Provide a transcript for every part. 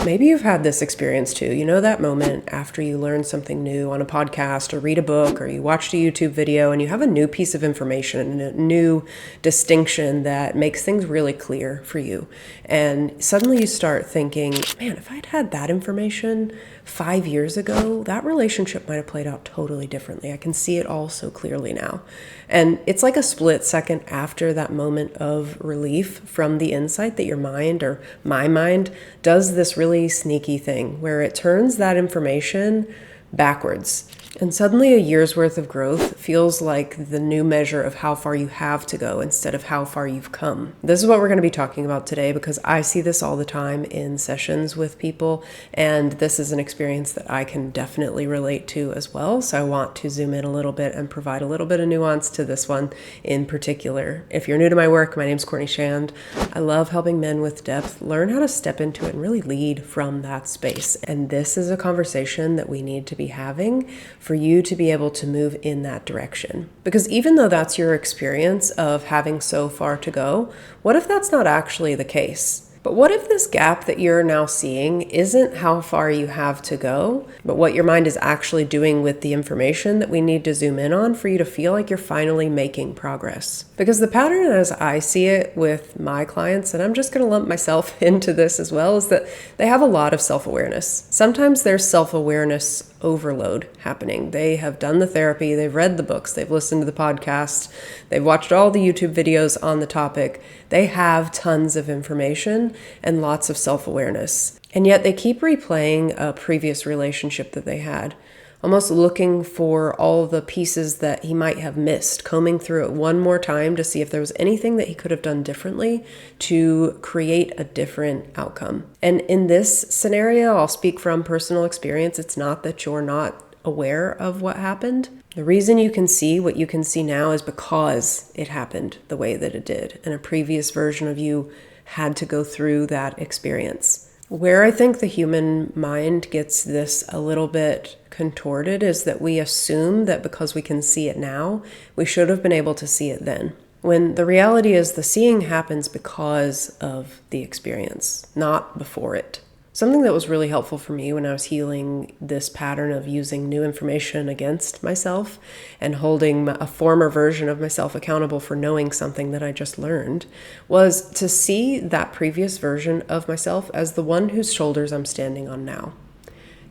Maybe you've had this experience too. You know that moment after you learn something new on a podcast or read a book or you watched a YouTube video and you have a new piece of information and a new distinction that makes things really clear for you. And suddenly you start thinking, man, if I'd had that information 5 years ago, that relationship might have played out totally differently. I can see it all so clearly now. And it's like a split second after that moment of relief from the insight that your mind, or my mind, does this really sneaky thing where it turns that information backwards. And suddenly a year's worth of growth feels like the new measure of how far you have to go instead of how far you've come. This is what we're going to be talking about today because I see this all the time in sessions with people, and this is an experience that I can definitely relate to as well. So I want to zoom in a little bit and provide a little bit of nuance to this one in particular. If you're new to my work, my name's Courtney Shand. I love helping men with depth learn how to step into it and really lead from that space. And this is a conversation that we need to be having for you to be able to move in that direction. Because even though that's your experience of having so far to go, what if that's not actually the case? But what if this gap that you're now seeing isn't how far you have to go, but what your mind is actually doing with the information that we need to zoom in on for you to feel like you're finally making progress? Because the pattern as I see it with my clients, and I'm just going to lump myself into this as well, is that they have a lot of self-awareness. Sometimes there's self-awareness overload happening. They have done the therapy, they've read the books, they've listened to the podcast, they've watched all the YouTube videos on the topic. They have tons of information and lots of self-awareness. And yet they keep replaying a previous relationship that they had, almost looking for all the pieces that he might have missed, combing through it one more time to see if there was anything that he could have done differently to create a different outcome. And in this scenario, I'll speak from personal experience. It's not that you're not aware of what happened. The reason you can see what you can see now is because it happened the way that it did, and a previous version of you had to go through that experience. Where I think the human mind gets this a little bit contorted is that we assume that because we can see it now, we should have been able to see it then. When the reality is the seeing happens because of the experience, not before it. Something that was really helpful for me when I was healing this pattern of using new information against myself and holding a former version of myself accountable for knowing something that I just learned was to see that previous version of myself as the one whose shoulders I'm standing on now.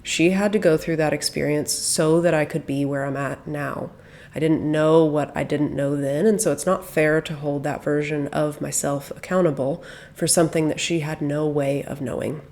She had to go through that experience so that I could be where I'm at now. I didn't know what I didn't know then, and so it's not fair to hold that version of myself accountable for something that she had no way of knowing.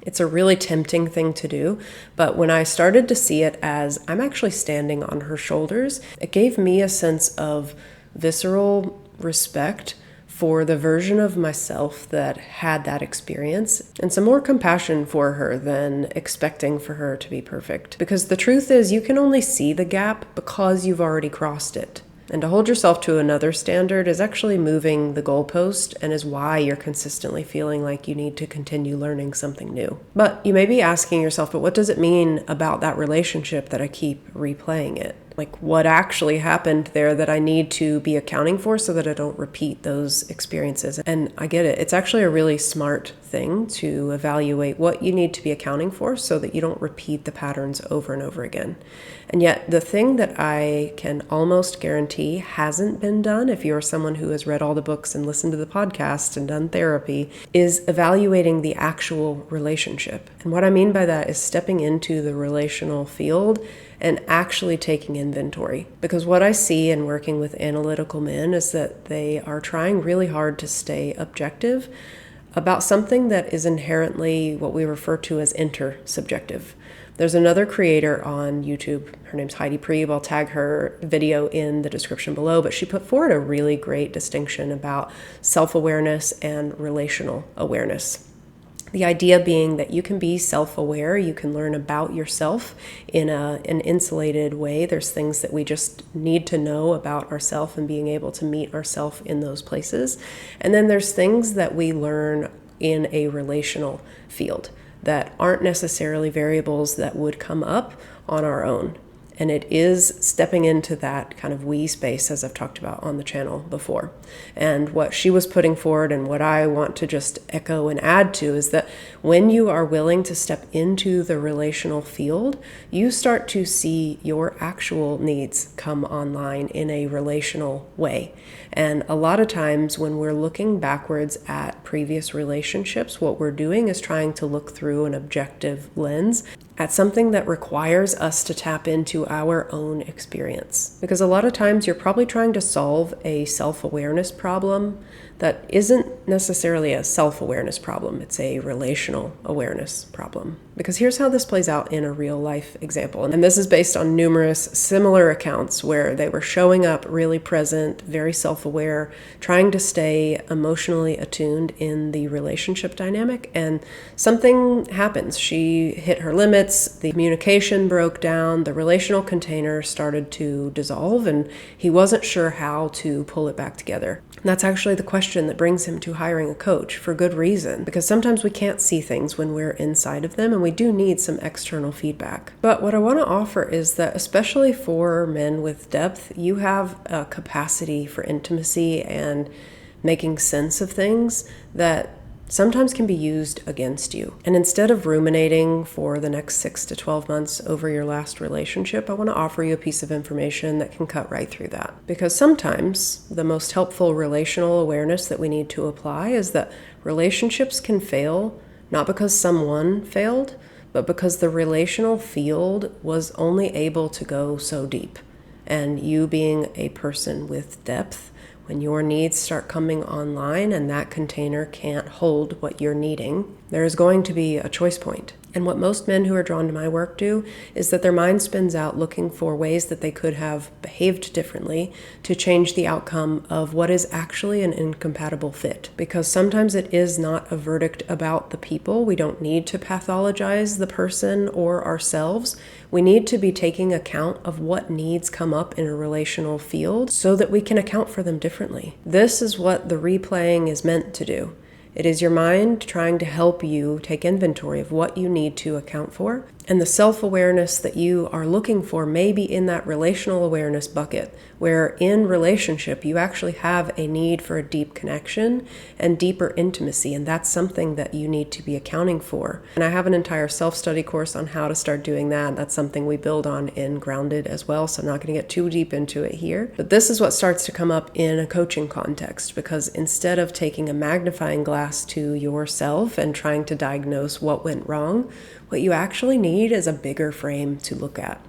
It's a really tempting thing to do, but when I started to see it as I'm actually standing on her shoulders, it gave me a sense of visceral respect for the version of myself that had that experience, and some more compassion for her than expecting for her to be perfect. Because the truth is, you can only see the gap because you've already crossed it. And to hold yourself to another standard is actually moving the goalpost and is why you're consistently feeling like you need to continue learning something new. But you may be asking yourself, but what does it mean about that relationship that I keep replaying it? Like, what actually happened there that I need to be accounting for so that I don't repeat those experiences? And I get it. It's actually a really smart thing to evaluate what you need to be accounting for so that you don't repeat the patterns over and over again. And yet the thing that I can almost guarantee hasn't been done, if you're someone who has read all the books and listened to the podcast and done therapy, is evaluating the actual relationship. And what I mean by that is stepping into the relational field and actually taking inventory. Because what I see in working with analytical men is that they are trying really hard to stay objective about something that is inherently what we refer to as intersubjective. There's another creator on YouTube, her name's Heidi Priebe. I'll tag her video in the description below, but she put forward a really great distinction about self-awareness and relational awareness. The idea being that you can be self-aware, you can learn about yourself in an insulated way. There's things that we just need to know about ourselves and being able to meet ourselves in those places. And then there's things that we learn in a relational field that aren't necessarily variables that would come up on our own. And it is stepping into that kind of we space, as I've talked about on the channel before. And what she was putting forward, and what I want to just echo and add to, is that when you are willing to step into the relational field, you start to see your actual needs come online in a relational way. And a lot of times when we're looking backwards at previous relationships, what we're doing is trying to look through an objective lens at something that requires us to tap into our own experience. Because a lot of times you're probably trying to solve a self-awareness problem that isn't necessarily a self-awareness problem, it's a relational awareness problem. Because here's how this plays out in a real life example. And this is based on numerous similar accounts where they were showing up really present, very self-aware, trying to stay emotionally attuned in the relationship dynamic, and something happens. She hit her limits, the communication broke down, the relational container started to dissolve, and he wasn't sure how to pull it back together. And that's actually the question that brings him to hiring a coach, for good reason, because sometimes we can't see things when we're inside of them, and we do need some external feedback. But what I want to offer is that, especially for men with depth, you have a capacity for intimacy and making sense of things that sometimes can be used against you. And instead of ruminating for the next 6 to 12 months over your last relationship, I want to offer you a piece of information that can cut right through that. Because sometimes the most helpful relational awareness that we need to apply is that relationships can fail not because someone failed, but because the relational field was only able to go so deep. And you being a person with depth, when your needs start coming online and that container can't hold what you're needing, there is going to be a choice point. And what most men who are drawn to my work do is that their mind spins out looking for ways that they could have behaved differently to change the outcome of what is actually an incompatible fit. Because sometimes it is not a verdict about the people. We don't need to pathologize the person or ourselves. We need to be taking account of what needs come up in a relational field so that we can account for them differently. This is what the replaying is meant to do. It is your mind trying to help you take inventory of what you need to account for. And the self-awareness that you are looking for may be in that relational awareness bucket, where in relationship you actually have a need for a deep connection and deeper intimacy, and that's something that you need to be accounting for. And I have an entire self-study course on how to start doing that. That's something we build on in Grounded as well, so I'm not going to get too deep into it here. But this is what starts to come up in a coaching context, because instead of taking a magnifying glass to yourself and trying to diagnose what went wrong, what you actually need is a bigger frame to look at.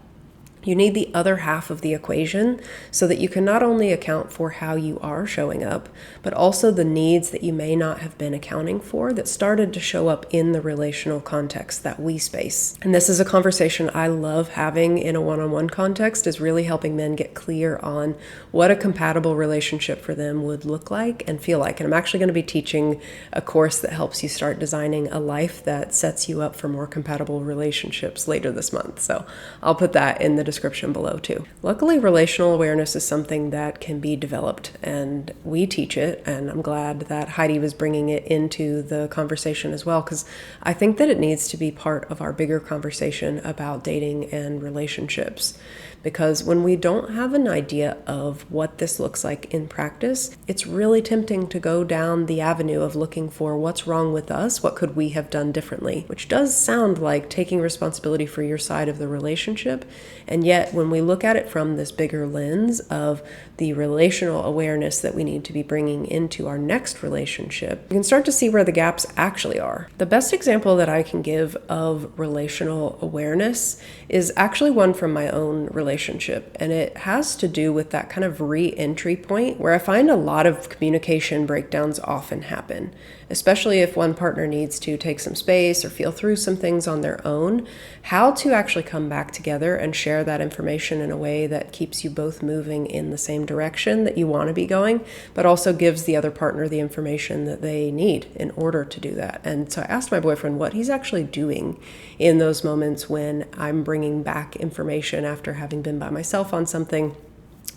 You need the other half of the equation so that you can not only account for how you are showing up, but also the needs that you may not have been accounting for that started to show up in the relational context, that we space. And this is a conversation I love having in a one-on-one context, is really helping men get clear on what a compatible relationship for them would look like and feel like. And I'm actually going to be teaching a course that helps you start designing a life that sets you up for more compatible relationships later this month. So I'll put that in the description below too. Luckily, relational awareness is something that can be developed, and we teach it, and I'm glad that Heidi was bringing it into the conversation as well, because I think that it needs to be part of our bigger conversation about dating and relationships. Because when we don't have an idea of what this looks like in practice, it's really tempting to go down the avenue of looking for what's wrong with us, what could we have done differently, which does sound like taking responsibility for your side of the relationship. And yet, when we look at it from this bigger lens of the relational awareness that we need to be bringing into our next relationship, we can start to see where the gaps actually are. The best example that I can give of relational awareness is actually one from my own relationship, and it has to do with that kind of re-entry point where I find a lot of communication breakdowns often happen, especially if one partner needs to take some space or feel through some things on their own. How to actually come back together and share that information in a way that keeps you both moving in the same direction that you want to be going, but also gives the other partner the information that they need in order to do that. And so I asked my boyfriend what he's actually doing in those moments when I'm bringing back information after having been by myself on something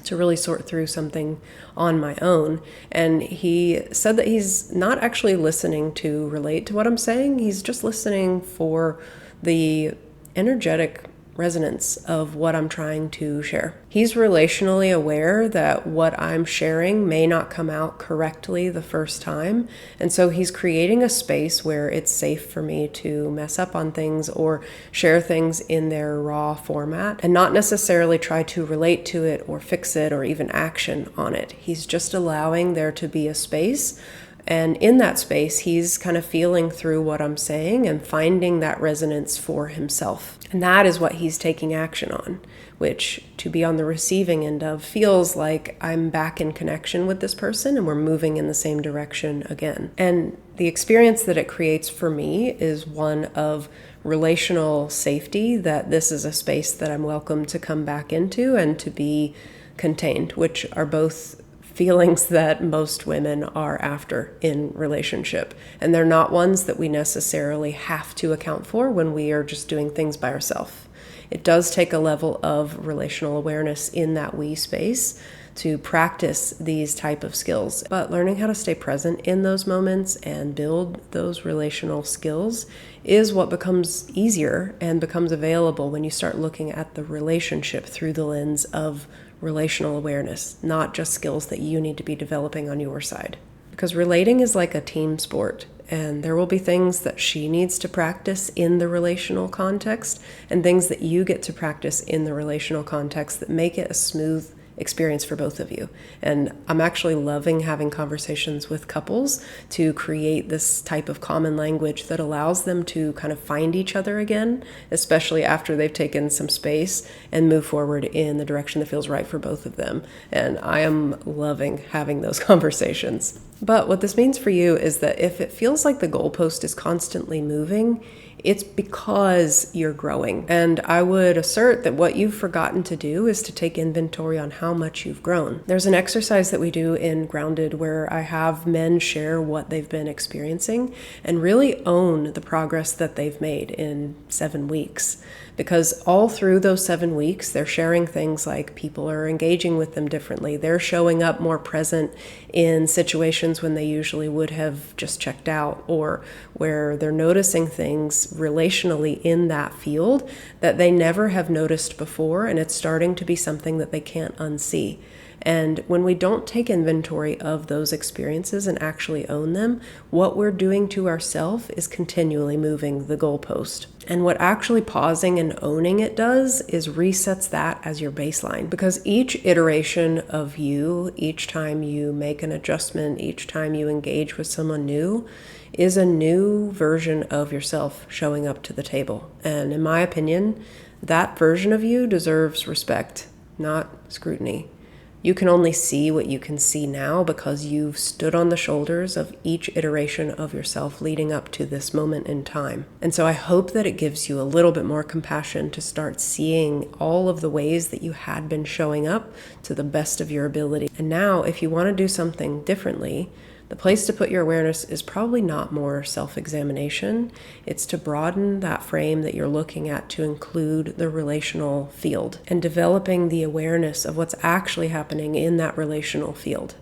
to really sort through something on my own. And he said that he's not actually listening to relate to what I'm saying. He's just listening for the energetic resonance of what I'm trying to share. He's relationally aware that what I'm sharing may not come out correctly the first time, and so he's creating a space where it's safe for me to mess up on things or share things in their raw format and not necessarily try to relate to it or fix it or even action on it. He's just allowing there to be a space. And in that space, he's kind of feeling through what I'm saying and finding that resonance for himself. And that is what he's taking action on, which, to be on the receiving end of, feels like I'm back in connection with this person and we're moving in the same direction again. And the experience that it creates for me is one of relational safety, that this is a space that I'm welcome to come back into and to be contained, which are both feelings that most women are after in relationship. And they're not ones that we necessarily have to account for when we are just doing things by ourselves. It does take a level of relational awareness in that we space to practice these type of skills. But learning how to stay present in those moments and build those relational skills is what becomes easier and becomes available when you start looking at the relationship through the lens of relational awareness, not just skills that you need to be developing on your side. Because relating is like a team sport, and there will be things that she needs to practice in the relational context and things that you get to practice in the relational context that make it a smooth experience for both of you. And I'm actually loving having conversations with couples to create this type of common language that allows them to kind of find each other again, especially after they've taken some space and move forward in the direction that feels right for both of them. And I am loving having those conversations. But what this means for you is that if it feels like the goalpost is constantly moving, it's because you're growing. And I would assert that what you've forgotten to do is to take inventory on how much you've grown. There's an exercise that we do in Grounded where I have men share what they've been experiencing and really own the progress that they've made in 7 weeks. Because all through those 7 weeks, they're sharing things like people are engaging with them differently. They're showing up more present in situations when they usually would have just checked out, or where they're noticing things relationally in that field that they never have noticed before, and it's starting to be something that they can't unsee. And when we don't take inventory of those experiences and actually own them, what we're doing to ourselves is continually moving the goalpost. And what actually pausing and owning it does is resets that as your baseline. Because each iteration of you, each time you make an adjustment, each time you engage with someone new, is a new version of yourself showing up to the table. And in my opinion, that version of you deserves respect, not scrutiny. You can only see what you can see now because you've stood on the shoulders of each iteration of yourself leading up to this moment in time. And so I hope that it gives you a little bit more compassion to start seeing all of the ways that you had been showing up to the best of your ability. And now, if you want to do something differently, the place to put your awareness is probably not more self-examination. It's to broaden that frame that you're looking at to include the relational field and developing the awareness of what's actually happening in that relational field.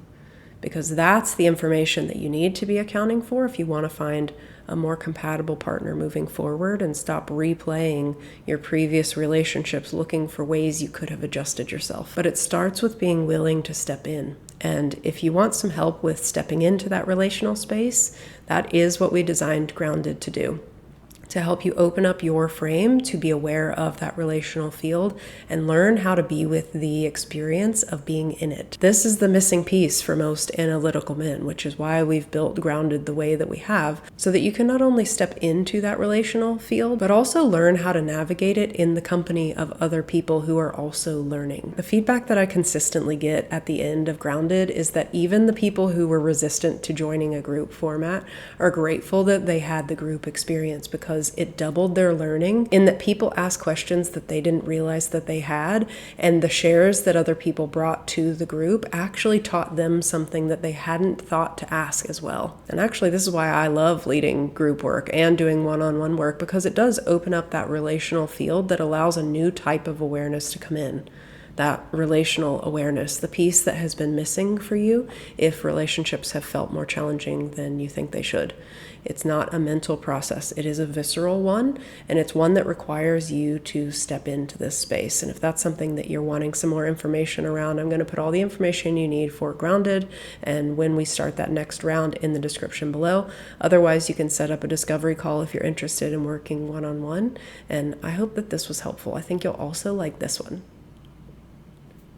Because that's the information that you need to be accounting for if you want to find a more compatible partner moving forward and stop replaying your previous relationships looking for ways you could have adjusted yourself. But it starts with being willing to step in. And if you want some help with stepping into that relational space, that is what we designed Grounded to do. To help you open up your frame to be aware of that relational field and learn how to be with the experience of being in it. This is the missing piece for most analytical men, which is why we've built Grounded the way that we have, so that you can not only step into that relational field, but also learn how to navigate it in the company of other people who are also learning. The feedback that I consistently get at the end of Grounded is that even the people who were resistant to joining a group format are grateful that they had the group experience, because it doubled their learning in that people ask questions that they didn't realize that they had, and the shares that other people brought to the group actually taught them something that they hadn't thought to ask as well. And actually, this is why I love leading group work and doing one-on-one work, because it does open up that relational field that allows a new type of awareness to come in. that relational awareness, the piece that has been missing for you if relationships have felt more challenging than you think they should. It's not a mental process. It is a visceral one, and it's one that requires you to step into this space. And if that's something that you're wanting some more information around, I'm going to put all the information you need for Grounded and when we start that next round in the description below. Otherwise, you can set up a discovery call if you're interested in working one-on-one. And I hope that this was helpful. I think you'll also like this one.